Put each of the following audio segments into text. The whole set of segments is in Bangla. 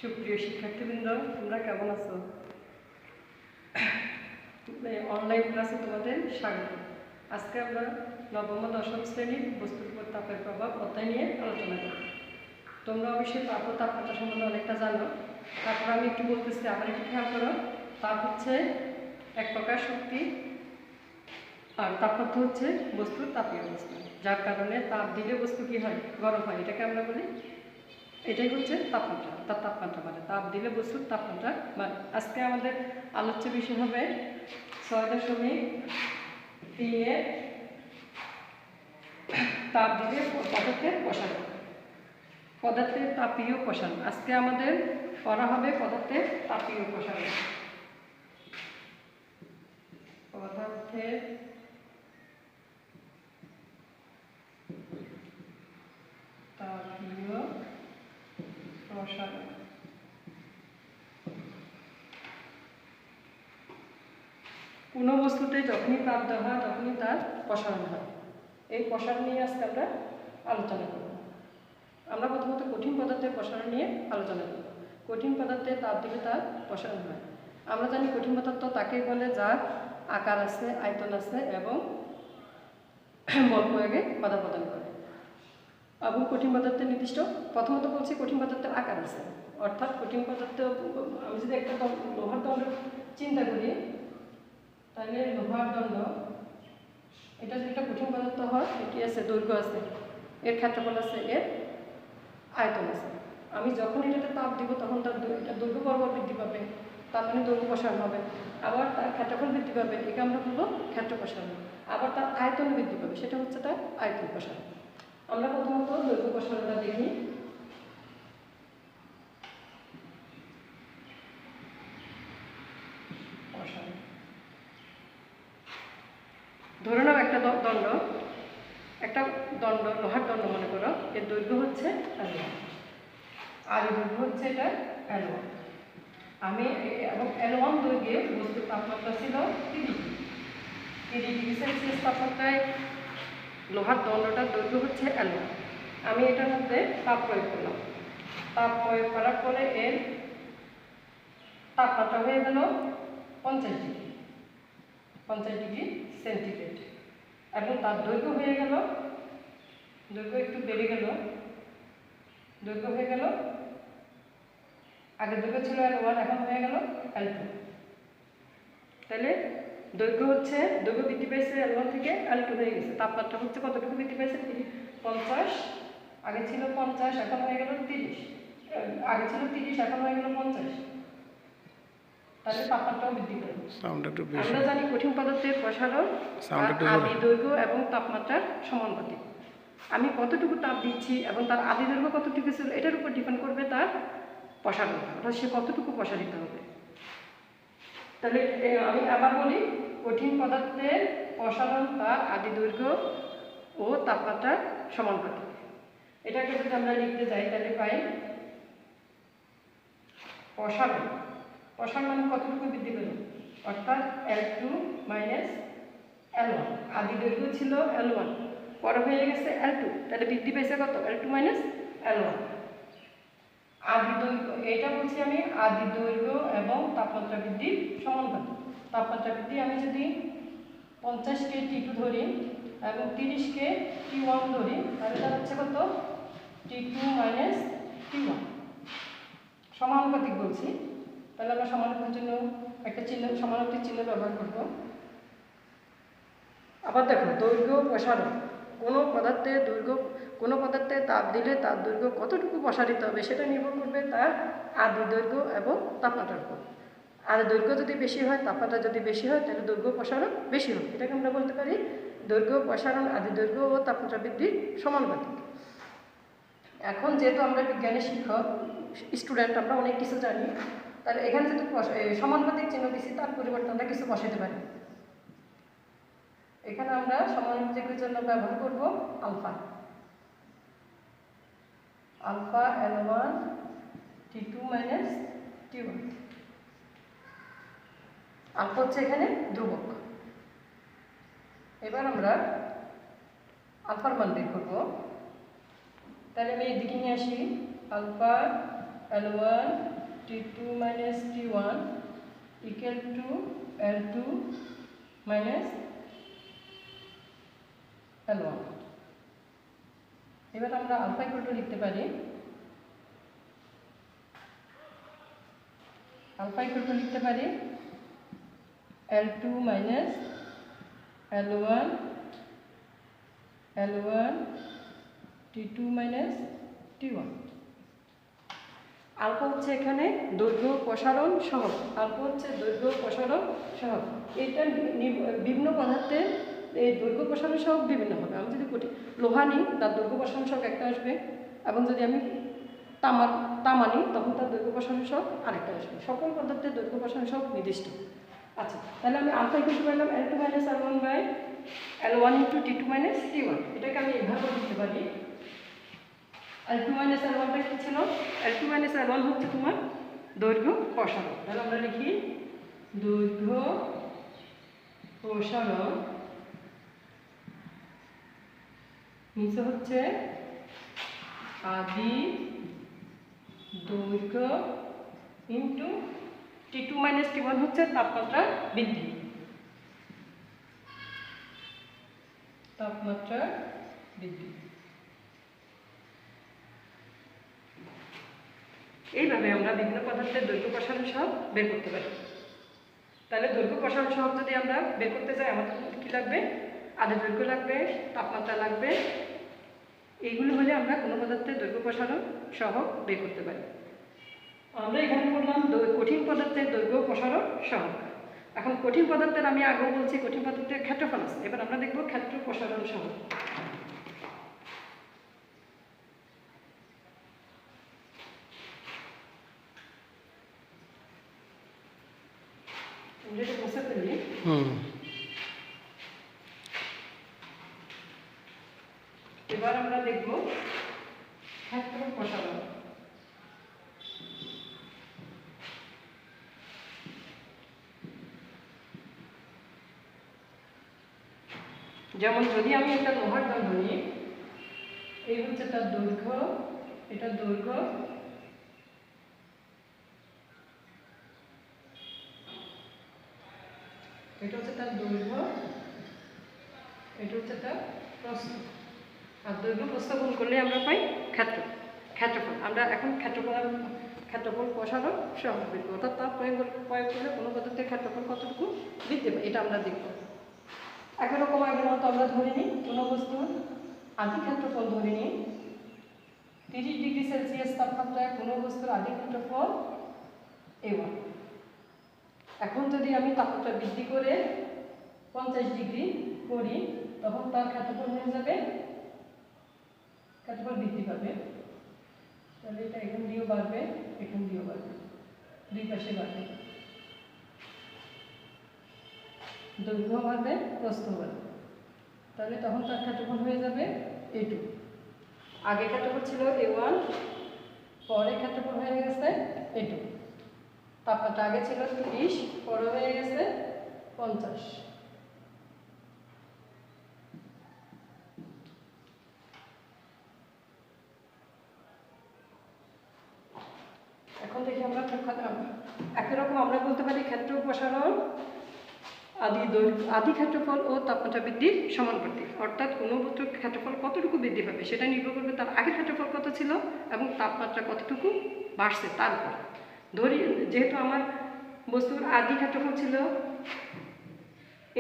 সুপ্রিয় শিক্ষার্থীবৃন্দ, তোমরা কেমন আছো? অনলাইন ক্লাসে তোমাদের স্বাগত। আজকে আমরা নবম ও দশম শ্রেণীর বস্তুর উপর তাপের প্রভাব অধ্যায় নিয়ে আলোচনা করব। তোমরা অবশ্যই তাপ ও তাপমাত্রা সম্বন্ধে অনেকটা জানো। তারপর আমি একটু বলতেছি, আবার একটু খেয়াল করো। তাপ হচ্ছে এক প্রকার শক্তি, আর তাপমাত্রা হচ্ছে বস্তুর তাপীয় অবস্থা, যার কারণে তাপ দিলে বস্তু কি হয়? গরম হয়। এটাকে আমরা বলি, এটাই হচ্ছে তাপমাত্রা। তার তাপমাত্রা মানে তাপ দিলে বস্তুর তাপমাত্রা মানে। আজকে আমাদের আলোচ্য বিষয় হবে 6.3 তাপ দিলে পদার্থের প্রসারণ। পদার্থের তাপীয় প্রসারণ আজকে আমাদের পড়া হবে। পদার্থের তাপীয় প্রসারণ, পদার্থের তাপীয় প্রসারণ। কোনো বস্তুতে যখনই তাপ দেওয়া হয় তখনই তার প্রসারণ হয়। এই প্রসারণ নিয়ে আজকে আমরা আলোচনা করব। আমরা প্রথমত কঠিন পদার্থের প্রসারণ নিয়ে আলোচনা করব। কঠিন পদার্থে তাপ দিলে তার প্রসারণ হয়। আমরা জানি কঠিন পদার্থ তাকে বলে যার আকার আছে, আয়তন আছে এবং বল প্রয়োগে বাধা প্রদান করে। এবং কঠিন পদার্থের নির্দিষ্ট, প্রথমত বলছি কঠিন পদার্থের আকার আছে, অর্থাৎ কঠিন পদার্থ আমি যদি একটা লোহার দণ্ড চিন্তা করি, তাহলে লোহার দণ্ড এটা যদি একটা কঠিন পদার্থ হয়, এটি আছে, দৈর্ঘ্য আছে, এর ক্ষেত্রফল আছে, এর আয়তন আছে। আমি যখন এটাতে তাপ দিব তখন তার এটা দৈর্ঘ্য বরাবর বৃদ্ধি পাবে, তার মানে দৈর্ঘ্য প্রসারণ হবে। আবার তার ক্ষেত্রফল বৃদ্ধি পাবে, একে আমরা বলবো ক্ষেত্র প্রসারণ। আবার তার আয়তন বৃদ্ধি পাবে, সেটা হচ্ছে তার আয়তন প্রসারণ। আমরা প্রথমত দৈর্ঘ্য প্রসারণটা দেখি। ধরে নাও একটা দণ্ড, লোহার দণ্ড মনে করো, এর দৈর্ঘ্য হচ্ছে L1 আর এর দৈর্ঘ্য হচ্ছে এটা L1। আমি এবং L1 দৈর্ঘ্যে বস্তুর তাপমাত্রা ছিল 30 ডিগ্রি সেলসিয়াস তাপমাত্রায় লোহার দণ্ডটার দৈর্ঘ্য হচ্ছে L1। আমি এটার মধ্যে তাপ প্রয়োগ করলাম। তাপ প্রয়োগ করার পরে এর তাপমাত্রা হয়ে গেল 50 ডিগ্রি সেন্টিগ্রেড এবং তার দৈর্ঘ্য হয়ে গেল, দৈর্ঘ্য একটু বেড়ে গেল, দৈর্ঘ্য হয়ে গেল, আগে দৈর্ঘ্য ছিল L1, এখন হয়ে গেল L2। তাহলে দৈর্ঘ্য বৃদ্ধি পেয়েছে L1 থেকে L2 হয়ে গেছে। তাপমাত্রা হচ্ছে কতটুকু বৃদ্ধি পেয়েছে? 50, আগে ছিল 50, এখন হয়ে গেল 30, আগে ছিল 30, এখন হয়ে গেল 50। তাহলে তাপমাত্রাও বৃদ্ধি পেল। আমরা জানি কঠিন পদার্থের প্রসারণ আদি দৈর্ঘ্য এবং তাপমাত্রার সমানুপাতিক। আমি কতটুকু তাপ দিচ্ছি এবং তার আদি দৈর্ঘ্য কতটুকু ছিল, এটার উপর ডিপেন্ড করবে তার প্রসারণ, অর্থাৎ সে কতটুকু প্রসারিত হবে। তাহলে আমি আবার বলি, কঠিন পদার্থের প্রসারণ তার আদি দৈর্ঘ্য ও তাপমাত্রার সমানুপাতিক। এটাকে যদি আমরা লিখতে যাই তাহলে পাই প্রসারণ মানে কতটুকু বৃদ্ধি পেল, অর্থাৎ L2 মাইনাস L1। আদি দৈর্ঘ্য ছিল L1, পরে হয়ে গেছে L2, তাহলে বৃদ্ধি পেয়েছে কত? L2 minus L1। আদি দৈর্ঘ্য, এটা বলছি আমি আদি দৈর্ঘ্য এবং তাপমাত্রা বৃদ্ধির সমানুপাতিক। তাপমাত্রা বৃদ্ধি আমি যদি 50কে T2 ধরি এবং 30কে T1 ধরি, তাহলে তার হচ্ছে কত? T2 মাইনাস T1 সমানুপাতিক বলছি। তাহলে আমরা সমানুপাতির জন্য একটা চিহ্ন, সমানুপাতিক চিহ্ন ব্যবহার করব। আবার দেখো, দৈর্ঘ্য প্রসারণ, কোনো পদার্থে তাপ দিলে তার দৈর্ঘ্য কতটুকু প্রসারিত হবে সেটা নির্ভর করবে তার আদি দৈর্ঘ্য এবং তাপমাত্রার উপর। আদি দৈর্ঘ্য যদি বেশি হয়, তাপমাত্রা যদি বেশি হয়, তাহলে দৈর্ঘ্য প্রসারণ বেশি হবে। এটাকে আমরা বলতে পারি দৈর্ঘ্য প্রসারণ আদি দৈর্ঘ্য ও তাপমাত্রা বৃদ্ধির সমানুপাতিক। এখন যেহেতু আমরা বিজ্ঞানের শিক্ষক স্টুডেন্ট, আমরা অনেক কিছু জানি, তাহলে এখানে যেহেতু সমানুপাতিক চিহ্ন দিচ্ছি, তার পরিবর্তে আমরা কিছু বসাতে পারি। এখানে আমরা সমানুপাতিকের জন্য ব্যবহার করব alpha L1 T2 minus T1। Alpha হচ্ছে এখানে ধ্রুবক। এবার আমরা আলফার মান বের করব। তাহলে আমি এদিকে নিয়ে আসি, alpha L1 T2 minus T1 equal to L2 minus L1। এবার আমরা আলফা ইকুয়াল টু লিখতে পারি, আলফা ইকুয়াল টু লিখতে পারি L2 minus L1 T2 minus T1। Alpha হচ্ছে এখানে দৈর্ঘ্য প্রসারণ সহগ, আলফা হচ্ছে দৈর্ঘ্য প্রসারণ সহগ। এটা বিভিন্ন পদার্থের এই দৈর্ঘ্য প্রসারণ সহগ বিভিন্ন হবে। আমি যদি লোহা নিই তার দৈর্ঘ্য প্রসারণ সহগ একটা আসবে, এবং যদি আমি তামা নিই তখন তার দৈর্ঘ্য প্রসারণ সহগ আরেকটা আসবে। সকল পদার্থের দৈর্ঘ্য প্রসারণ সহগ নির্দিষ্ট। আচ্ছা, তাহলে আমি আলফা ইকুয়াল টু পেলাম L2 minus L1 by L1 into T2 minus T1। এটাকে আমি এভাবে লিখতে পারি। L2 minus L1টা কি ছিল? L2 minus L1 হচ্ছে তোমার দৈর্ঘ্য প্রসারণ। তাহলে আমরা লিখি দৈর্ঘ্য প্রসারণ, নিচে হচ্ছে আদি দৈর্ঘ্য ইন্টু T2 minus T1 হচ্ছে তাপমাত্রা বৃদ্ধি, তাপমাত্রা বৃদ্ধি। এইভাবে আমরা বিভিন্ন পদার্থের দৈর্ঘ্য প্রসারণ সহগ বের করতে পারি। তাহলে দৈর্ঘ্য প্রসারণ সহগ যদি আমরা বের করতে চাই আমাদের কী লাগবে? আদি দৈর্ঘ্য লাগবে, তাপমাত্রা লাগবে। এইগুলো হলে আমরা কোনো পদার্থের দৈর্ঘ্য প্রসারণ সহগ বের করতে পারি। আমরা এখানে বললাম কঠিন পদার্থের দৈর্ঘ্য প্রসারণ সহগ। এখন কঠিন পদার্থের আমি আগেও বলছি কঠিন পদার্থের ক্ষেত্রফল আছে। এবার আমরা দেখব ক্ষেত্র প্রসারণ সহগ। যেটা বুঝতে পারি, এবার আমরা দেখব ক্ষেত্র প্রসারণ। যেমন যদি আমি একটা লোহার দণ্ড নিই, এই হচ্ছে তার দৈর্ঘ্য, এটা দৈর্ঘ্য, এটা হচ্ছে তার দৈর্ঘ্য, এটা হচ্ছে তার প্রস্থ। আর দৈর্ঘ্য প্রস্থ গুণ করলে আমরা পাই ক্ষেত্রফল। আমরা এখন ক্ষেত্রফল প্রসারণ সহগ বের করব, অর্থাৎ তাপ প্রয়োগ করলে কোনো পদার্থের ক্ষেত্রফল কতটুকু বৃদ্ধি পায় এটা আমরা দেখব। একই রকম আগের মতো আমরা ধরে নিই কোনো বস্তুর আদি ক্ষেত্রফল ধরে নিই 30 ডিগ্রি সেলসিয়াস তাপমাত্রায় কোনো বস্তুর আদি ক্ষেত্রফল A1। এখন যদি আমি তাপমাত্রা বৃদ্ধি করে 50 ডিগ্রি করি তখন তার ক্ষেত্রফল হয়ে যাবে, ক্ষেত্রফল বৃদ্ধি পাবে। তাহলে এটা এখান দিয়েও বাড়বে, এখান দিয়েও বাড়বে, দুই পাশে বাড়বে, দৈর্ঘ্য বাড়বে, প্রস্থ বাড়বে। তাহলে তখন তার ক্ষেত্রফল হয়ে যাবে A2। আগে ক্ষেত্রফল ছিল A1, পরে ক্ষেত্রফল হয়ে গেছে A2। তাপমাত্রা আগে ছিল 30, পরে হয়ে গেছে 50। এখন দেখি আমরা একই রকম আমরা বলতে পারি ক্ষেত্র প্রসারণ আদি ক্ষেত্রফল ও তাপমাত্রা বৃদ্ধির সমানুপাতিক। অর্থাৎ কোনো বস্তুর ক্ষেত্রফল কতটুকু বৃদ্ধি পাবে সেটা নির্ভর করবে তার আগের ক্ষেত্রফল কত ছিল এবং তাপমাত্রা কতটুকু বাড়ছে তার উপর। ধরি যেহেতু আমার বস্তুর আদি ক্ষেত্রফল ছিল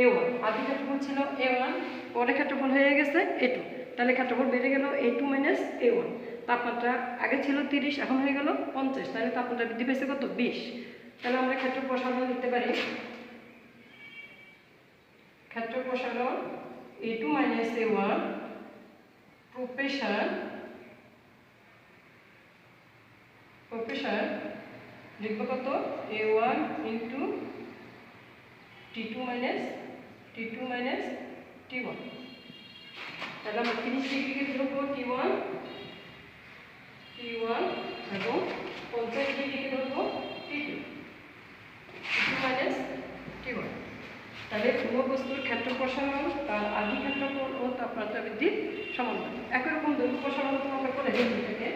A1, আদি ক্ষেত্রফল ছিল A1, পরে ক্ষেত্রফল হয়ে গেছে A2, তাহলে ক্ষেত্রফল বেড়ে গেল A2 minus A1। তাপমাত্রা আগে ছিল 30, এখন হয়ে গেল 50, তাহলে তাপমাত্রা বৃদ্ধি পেয়েছে কত? 20। তাহলে আমরা ক্ষেত্র প্রসারণ লিখতে পারি ক্ষেত্র প্রসারণ A2 minus A1 প্রসারণ লিখব কত? A1 into T2 minus T1। তাহলে আমরা 30 ডিগ্রিকে ধরবো T1 এবং 50 ডিগ্রিকে ধরবো T2 minus T1। তাহলে কোনো বস্তুর ক্ষেত্র প্রসারণ তার আদি ক্ষেত্রফল ও তাপমাত্রা বৃদ্ধির সমানুপাতিক। একই রকম দৈর্ঘ্য প্রসারণ আমরা করে দিই এটাকে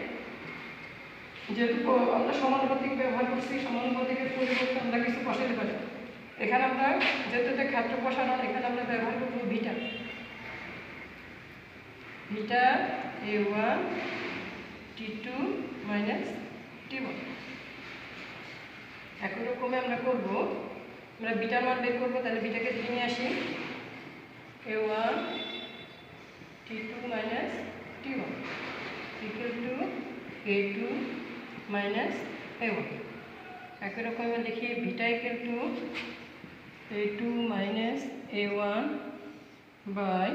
যেহেতু আমরা সমানুপাতিক ব্যবহার করছি, সমানুপাতিকের পরিবর্তে আমরা কিছু বসাতে পারি। এখানে আমরা যেহেতু এটা ক্ষেত্র প্রসারণ, এখানে আমরা ব্যবহার করবো beta a1 t2 minus t1। একই রকমে আমরা করবো, আমরা বিটার মান বের করবো, তাহলে বিটাকে দিকে নিয়ে আসি a1 t2 minus t1 equal to a2 minus a1। একই রকম আমরা লিখি beta equal to a2 minus a1 by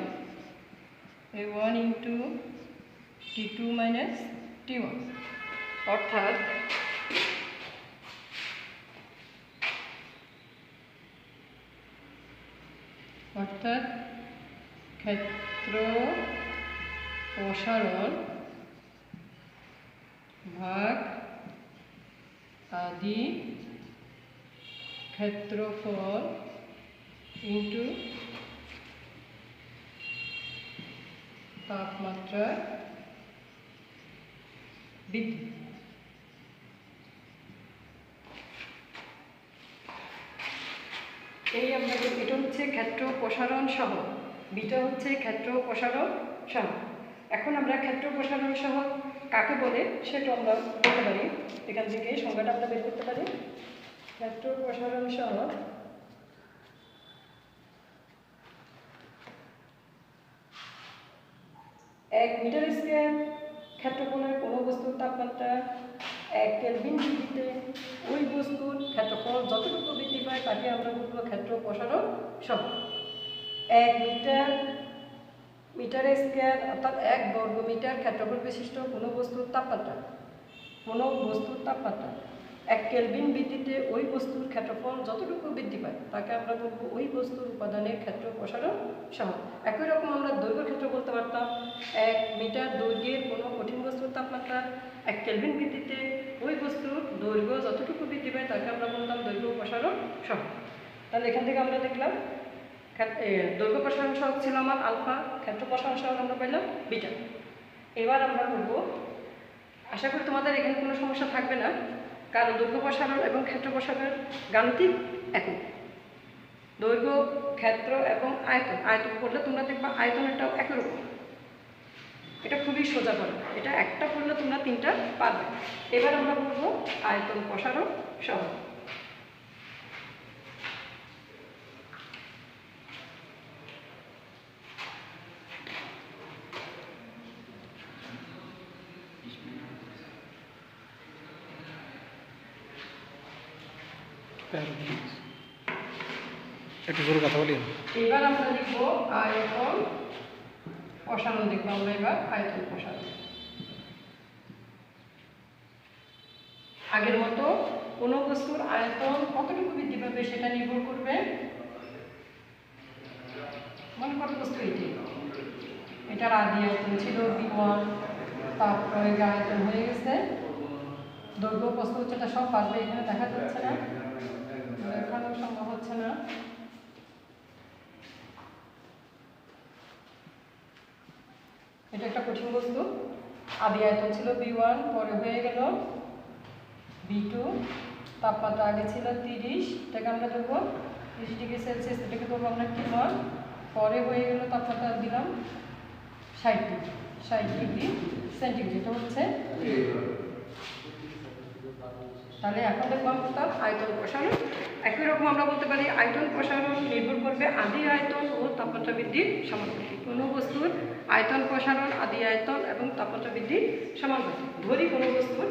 a1 into t2 minus t1। অর্থাৎ ক্ষেত্র প্রসারণ ভাগ আদি ক্ষেত্রফল ইন্টু তাপমাত্রা বৃদ্ধি। এই আমরা এটা হচ্ছে ক্ষেত্র প্রসারণ সহ, বিটা হচ্ছে ক্ষেত্র প্রসারণ সহ। এখন আমরা ক্ষেত্র প্রসারণ সহ কাকে বলে সেটা আমরা বলতে পারি, এখান থেকে সংজ্ঞাটা আমরা বের করতে পারি। ক্ষেত্র প্রসারণ সহ এক মিটার স্কয়ার ক্ষেত্রফলের কোনো বস্তুর তাপমাত্রা 1 কেলভিন বৃদ্ধিতে ওই বস্তুর ক্ষেত্রফল যতটুকু বৃদ্ধি পায় তাকে আমরা বলবো ক্ষেত্র প্রসারণ সহ। 1 মিটার স্কয়ার অর্থাৎ 1 বর্গ মিটার ক্ষেত্রফল বিশিষ্ট কোনো বস্তুর তাপমাত্রা 1 কেলভিন বৃদ্ধিতে ওই বস্তুর ক্ষেত্রফল যতটুকু বৃদ্ধি পায় তাকে আমরা বলবো ওই বস্তুর উপাদানের ক্ষেত্র প্রসারণ সহ। একই রকম আমরা দৈর্ঘ্য ক্ষেত্র বলতে পারতাম, 1 মিটার দৈর্ঘ্যের কোনো কঠিন বস্তুর তাপমাত্রা 1 কেলভিন বৃদ্ধিতে ওই বস্তুর দৈর্ঘ্য যতটুকু বৃদ্ধি পায় তাকে আমরা বলতাম দৈর্ঘ্য প্রসারণ সহ। তাহলে এখান থেকে আমরা দেখলাম দৈর্ঘ্য প্রসারণ সহগ ছিল আমার আলফা, ক্ষেত্র প্রসারণ সহগ আমরা পেলাম বিটা। এবার আমরা বলবো, আশা করি তোমাদের এখানে কোনো সমস্যা থাকবে না, কারণ দৈর্ঘ্য প্রসারণ এবং ক্ষেত্র প্রসারণের গাণিতিক একই। দৈর্ঘ্য, ক্ষেত্র এবং আয়তন, আয়তন করলে তোমরা দেখবা আয়তনটাও একই রকম। এটা খুবই সোজা করে, এটা একটা করলে তোমরা 3টা পারবে। এবার আমরা বলবো আয়তন প্রসারণ সহগ। একটু জোরে কথা বলি। এবার আমরা লিখবো আয়তন প্রসারণ, দেখবো আমরা এবার আয়তন প্রসারণ। আগের মতো কোনো বস্তুর আয়তন কতটুকু বৃদ্ধি পাবে সেটা নির্ভর করবে, মনে করো বস্তু এটার আদি আয়তন ছিল b1, তারপরে আয়তন হয়ে গেছে, দৈর্ঘ্য প্রস্থ উচ্চতা সব পারবে, এখানে দেখা যাচ্ছে না, দেখানো সম্ভব হচ্ছে না। এটা একটা কঠিন বস্তু, আদি আয়তন ছিল b1, পরে হয়ে গেল b2, তাপমাত্রা আগে ছিল 30, এটাকে আমরা ধরবো 30 ডিগ্রি সেলসিয়াস, এটাকে ধরবো আমরা T1, পরে হয়ে গেল তাপমাত্রা দিলাম 60 ডিগ্রি সেন্টিগ্রেড, এটা হচ্ছে। তাহলে এখন দেখবো আমরা আয়তন প্রসারণ। একই রকম আমরা বলতে পারি আয়তন প্রসারণ নির্ভর করবে আদি আয়তন ও তাপমাত্রা বৃদ্ধির সমানুপাতিক। কোনো বস্তুর আয়তন প্রসারণ আদি আয়তন এবং তাপমাত্রা বৃদ্ধির সমানুপাতিক। ধরি কোনো বস্তুর,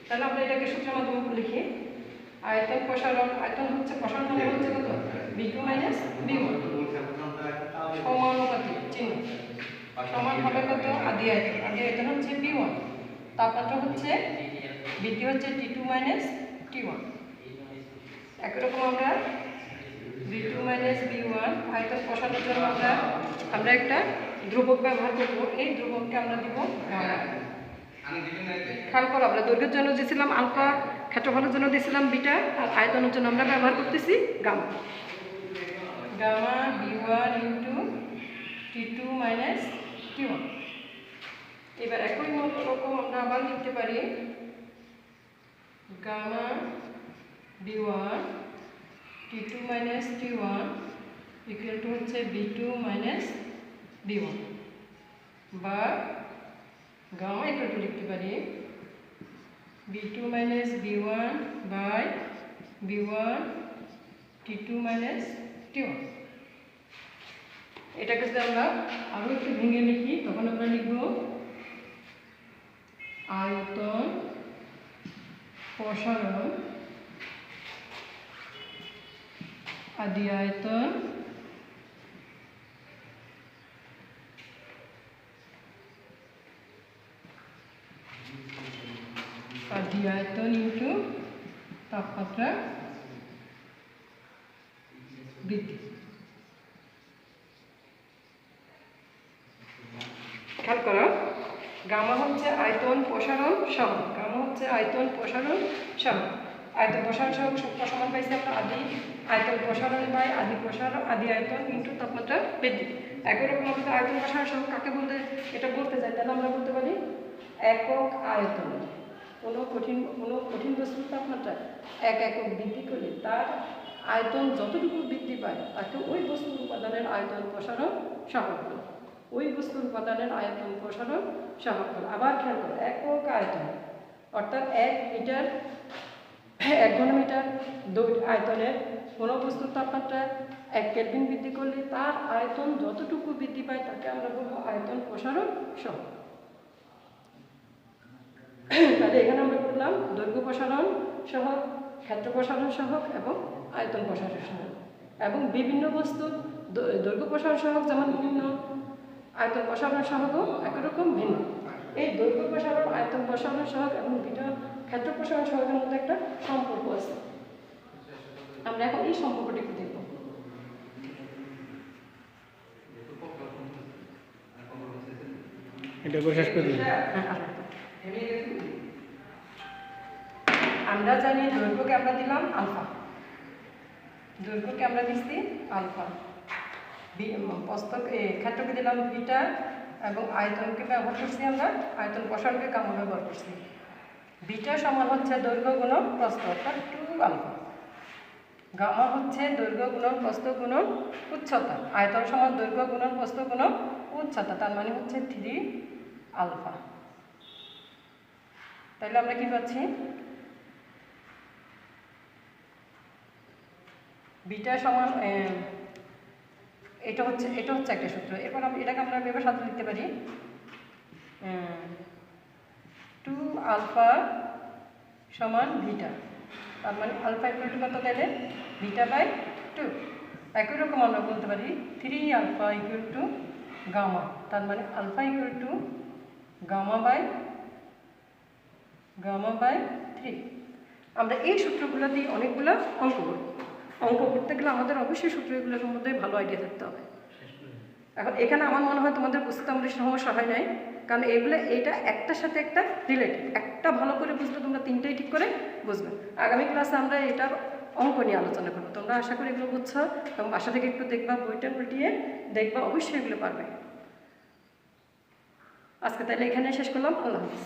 তাহলে আমরা এটাকে সূত্রের মাধ্যমে লিখি আয়তন প্রসারণ, আয়তন হচ্ছে প্রসারণ মানে হচ্ছে কত b2 মাইনাস b1, সমানুপাতিক চিহ্ন, সমান হবে কত আদি আয়তন, আদি আয়তন হচ্ছে b1, তাপমাত্রা হচ্ছে বৃদ্ধি হচ্ছে T2 মাইনাস T1। একই রকম আমরা b2 মাইনাস b1 আয়তন প্রসারণের জন্য আমরা একটা ধ্রুবক ব্যবহার করব, এই ধ্রুবককে আমরা দিব গামা। খেয়াল করো, আমরা দৈর্ঘ্যের জন্য দিয়েছিলাম আলফা, ক্ষেত্রফলের জন্য দিয়েছিলাম বিটা, আর আয়তনের জন্য আমরা ব্যবহার করতেছি gamma. Gamma b1 into T2 minus T1। এবার একই রকম আমরা আবার লিখতে পারি gamma B1 T2 minus T1 equal to হচ্ছে B2 মাইনাস B1, বা গামা ইকুয়াল টু লিখতে পারি B2 minus B1 by B1 T2 minus T1। এটাকে যদি আমরা আরও একটু ভেঙে লিখি তখন আমরা লিখব আয়তন প্রসারণ আদি আয়তন ইন্টু তাপমাত্রা বৃদ্ধি। খেয়াল করো, গামা হচ্ছে আয়তন প্রসারণ সহগ, গামা হচ্ছে আয়তন প্রসারণ সহগ। আয়তন প্রসারণ সহগ সমান পাইছি আমরা আদি আয়তন প্রসারণ বাই আদি প্রসারণ আদি আয়তন ইন্টু তাপমাত্রা বৃদ্ধি। একই রকম আমরা আয়তন প্রসারণ সহগ কাকে বলতে এটা বলতে চাই, তাহলে আমরা বলতে পারি একক আয়তন। কোনো কঠিন বস্তুর তাপমাত্রা 1 একক বৃদ্ধি করলে তার আয়তন যতটুকু বৃদ্ধি পায় তাকে ওই বস্তুর উপাদানের আয়তন প্রসারণ সহগ বলে। ওই বস্তুর উপাদানের আয়তন প্রসারণ সহগ বলে। আবার খেয়াল করো, একক আয়তন অর্থাৎ 1 মিটার 1 ঘনমিটার আয়তনের কোনো বস্তুর তাপমাত্রা 1 কেলভিন বৃদ্ধি করলে তার আয়তন যতটুকু বৃদ্ধি পায় তাকে আমরা বলবো আয়তন প্রসারণ সহগ। তাহলে এখানে আমরা বললাম দৈর্ঘ্য প্রসারণ সহগ, ক্ষেত্র প্রসারণ সহগ এবং আয়তন প্রসারণ সহগ। এবং বিভিন্ন বস্তুর দৈর্ঘ্য প্রসারণ সহগ যেমন ভিন্ন, আয়তন প্রসারণ সহগও একই রকম ভিন্ন। এই দৈর্ঘ্য প্রসারণ, আয়তন প্রসারণ সহগ এবং ক্ষেত্র প্রসারণ সহগের মধ্যে একটা সম্পর্ক আছে। আমরা এখন এই সম্পর্কটি একটু দেখব। আমরা জানি দৈর্ঘ্যকে আমরা দিলাম আলফা, দৈর্ঘ্যকে আমরা দিচ্ছি আলফা, ক্ষেত্রকে দিলাম বিটা এবং আয়তনকে ব্যবহার করছি আমরা আয়তন প্রসারণকে গামা ব্যবহার করছি। বিটা সমান হচ্ছে দৈর্ঘ্য গুণন প্রস্থ অর্থাৎ 2 আলফা, গামা হচ্ছে দৈর্ঘ্য গুণন প্রস্থ গুণন উচ্চতা, আয়তন সমান দৈর্ঘ্য গুণন প্রস্থ গুণন উচ্চতা, তার মানে হচ্ছে 3 আলফা। তাহলে আমরা কি পাচ্ছি, বিটা সমান এটা হচ্ছে একটা সূত্র। এরপর এটাকে আমরা এভাবে সাথে লিখতে পারি 2 আলফা সমান বিটা, তার মানে আলফা ইকুয়াল টু কত তাহলে বিটা বাই 2। একই রকম আমরা বলতে পারি 3 আলফা ইকুয়াল টু গামা, তার মানে alpha equal to gamma by 3। আমরা এই সূত্রগুলো দিয়ে অনেকগুলো অঙ্ক করতে গেলে আমাদের অবশ্যই সূত্রগুলোর মধ্যে ভালো আইডিয়া থাকতে হবে। এখন এখানে আমার মনে হয় তোমাদের বুঝতে আমাদের সমস্যা হয় নাই, কারণ এইটা একটার সাথে একটা রিলেটেড। একটা ভালো করে বুঝলে তোমরা তিনটেই ঠিক করে বুঝবে। আগামী ক্লাসে আমরা এটার অঙ্ক নিয়ে আলোচনা করবো। তোমরা আশা করি এগুলো বুঝছো এবং বাসা থেকে একটু দেখবা, বইটা উল্টিয়ে দেখবা, অবশ্যই এগুলো পারবে। আজকে তাহলে এখানে শেষ করলাম। আল্লাহ হাফিজ।